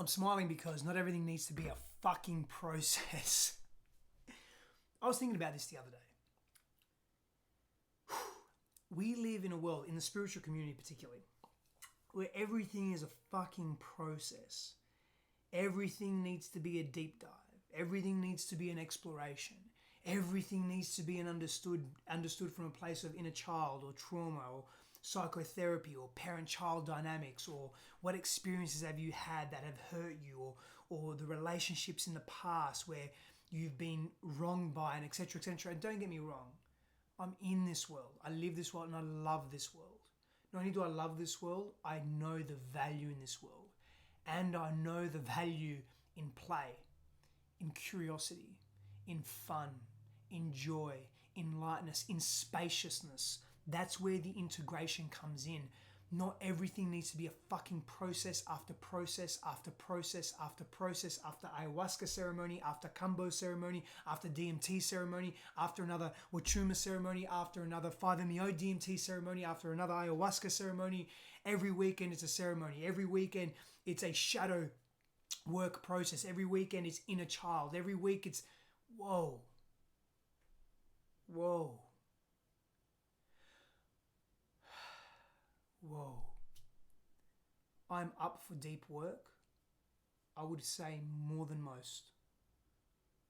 I'm smiling because not everything needs to be a fucking process. I was thinking about this the other day. We live in a world, in the spiritual community particularly, where everything is a fucking process. Everything needs to be a deep dive. Everything needs to be an exploration. Everything needs to be understood from a place of inner child or trauma or psychotherapy or parent-child dynamics, or what experiences have you had that have hurt you, or the relationships in the past where you've been wronged by, and etc, etc. And don't get me wrong, I'm in this world. I live this world and I love this world. Not only do I love this world, I know the value in this world. And I know the value in play, in curiosity, in fun, in joy, in lightness, in spaciousness. That's where the integration comes in. Not everything needs to be a fucking process after process after process after process, after ayahuasca ceremony, after Kambo ceremony, after DMT ceremony, after another Wachuma ceremony, after another 5-MeO DMT ceremony, after another ayahuasca ceremony. Every weekend it's a ceremony. Every weekend it's a shadow work process. Every weekend it's inner child. Every week it's whoa. Whoa. Whoa. I'm up for deep work. I would say more than most.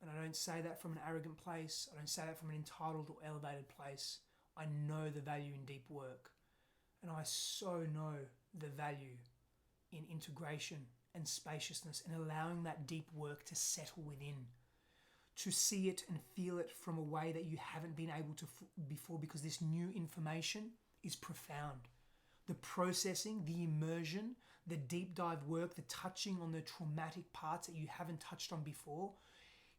And I don't say that from an arrogant place. I don't say that from an entitled or elevated place. I know the value in deep work. And I so know the value in integration and spaciousness and allowing that deep work to settle within. To see it and feel it from a way that you haven't been able to before, because this new information is profound. The processing, the immersion, the deep dive work, the touching on the traumatic parts that you haven't touched on before,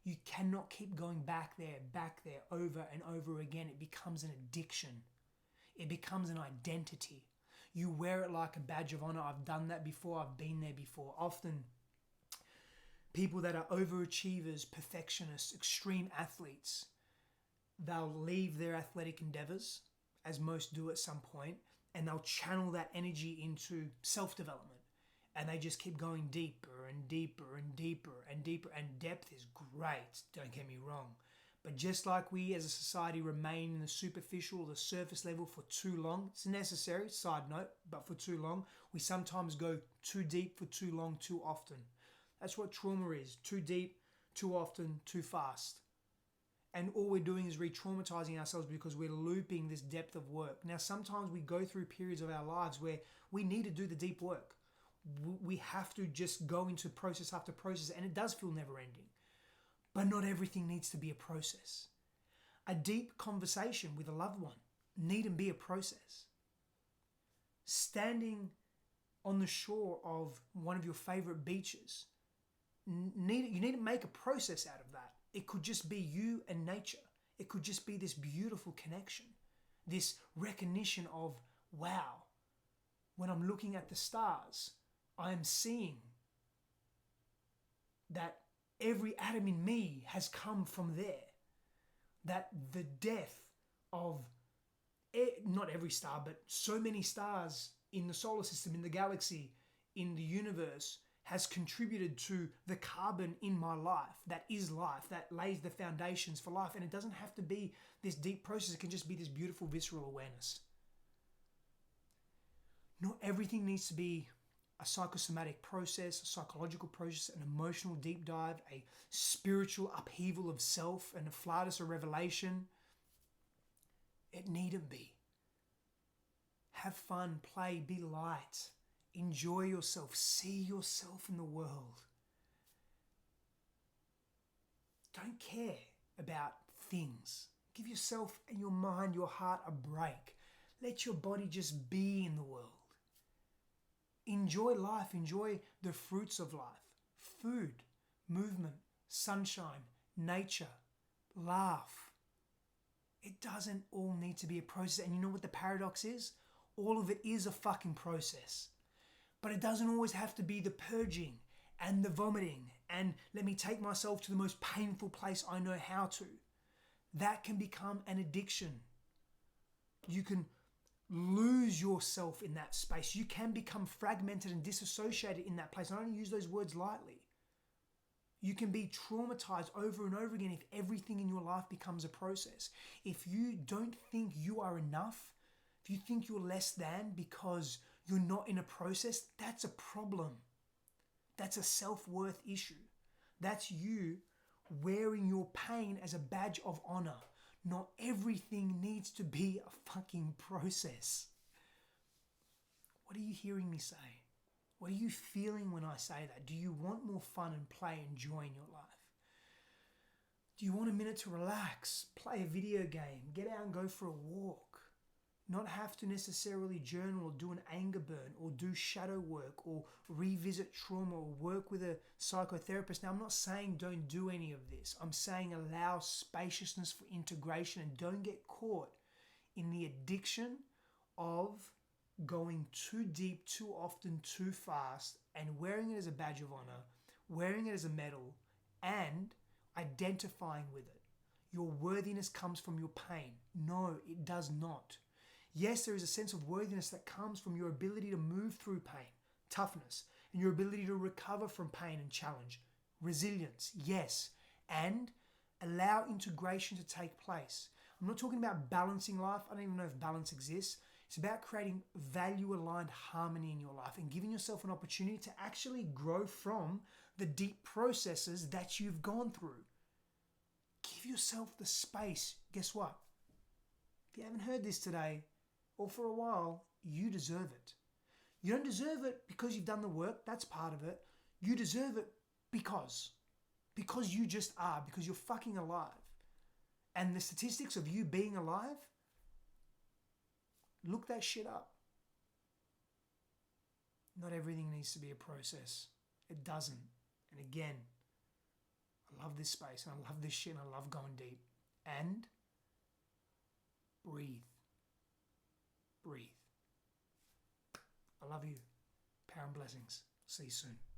you cannot keep going back there, over and over again. It becomes an addiction. It becomes an identity. You wear it like a badge of honor. I've done that before. I've been there before. Often, people that are overachievers, perfectionists, extreme athletes, they'll leave their athletic endeavors, as most do at some point, and they'll channel that energy into self-development. And they just keep going deeper and deeper and deeper and deeper. And depth is great, don't get me wrong. But just like we as a society remain in the superficial or the surface level for too long, it's necessary, side note, but for too long, we sometimes go too deep for too long, too often. That's what trauma is. Too deep, too often, too fast. And all we're doing is re-traumatizing ourselves because we're looping this depth of work. Now, sometimes we go through periods of our lives where we need to do the deep work. We have to just go into process after process, and it does feel never ending. But not everything needs to be a process. A deep conversation with a loved one needn't be a process. Standing on the shore of one of your favorite beaches, you need to make a process out of that. It could just be you and nature. It could just be this beautiful connection, this recognition of, wow, when I'm looking at the stars, I am seeing that every atom in me has come from there. That the death of, not every star, but so many stars in the solar system, in the galaxy, in the universe, has contributed to the carbon in my life. That is life. That lays the foundations for life. And it doesn't have to be this deep process. It can just be this beautiful visceral awareness. Not everything needs to be a psychosomatic process, a psychological process, an emotional deep dive, a spiritual upheaval of self, and a flatus or revelation. It needn't be. Have fun, play, be light. Enjoy yourself. See yourself in the world. Don't care about things. Give yourself and your mind, your heart a break. Let your body just be in the world. Enjoy life. Enjoy the fruits of life. Food, movement, sunshine, nature, laugh. It doesn't all need to be a process. And you know what the paradox is? All of it is a fucking process. But it doesn't always have to be the purging and the vomiting and let me take myself to the most painful place I know how to. That can become an addiction. You can lose yourself in that space. You can become fragmented and disassociated in that place. I don't use those words lightly. You can be traumatized over and over again if everything in your life becomes a process. If you don't think you are enough, if you think you're less than because you're not in a process, that's a problem. That's a self-worth issue. That's you wearing your pain as a badge of honor. Not everything needs to be a fucking process. What are you hearing me say? What are you feeling when I say that? Do you want more fun and play and joy in your life? Do you want a minute to relax, play a video game, get out and go for a walk? Not have to necessarily journal or do an anger burn or do shadow work or revisit trauma or work with a psychotherapist. Now, I'm not saying don't do any of this. I'm saying allow spaciousness for integration and don't get caught in the addiction of going too deep, too often, too fast, and wearing it as a badge of honor, wearing it as a medal, and identifying with it. Your worthiness comes from your pain. No, it does not. Yes, there is a sense of worthiness that comes from your ability to move through pain, toughness, and your ability to recover from pain and challenge. Resilience, yes, and allow integration to take place. I'm not talking about balancing life. I don't even know if balance exists. It's about creating value-aligned harmony in your life and giving yourself an opportunity to actually grow from the deep processes that you've gone through. Give yourself the space. Guess what? If you haven't heard this today or for a while, you deserve it. You don't deserve it because you've done the work. That's part of it. You deserve it because you just are, because you're fucking alive. And the statistics of you being alive, look that shit up. Not everything needs to be a process. It doesn't. And again, I love this space and I love this shit and I love going deep. And breathe. Breathe. I love you. Power and blessings. See you soon.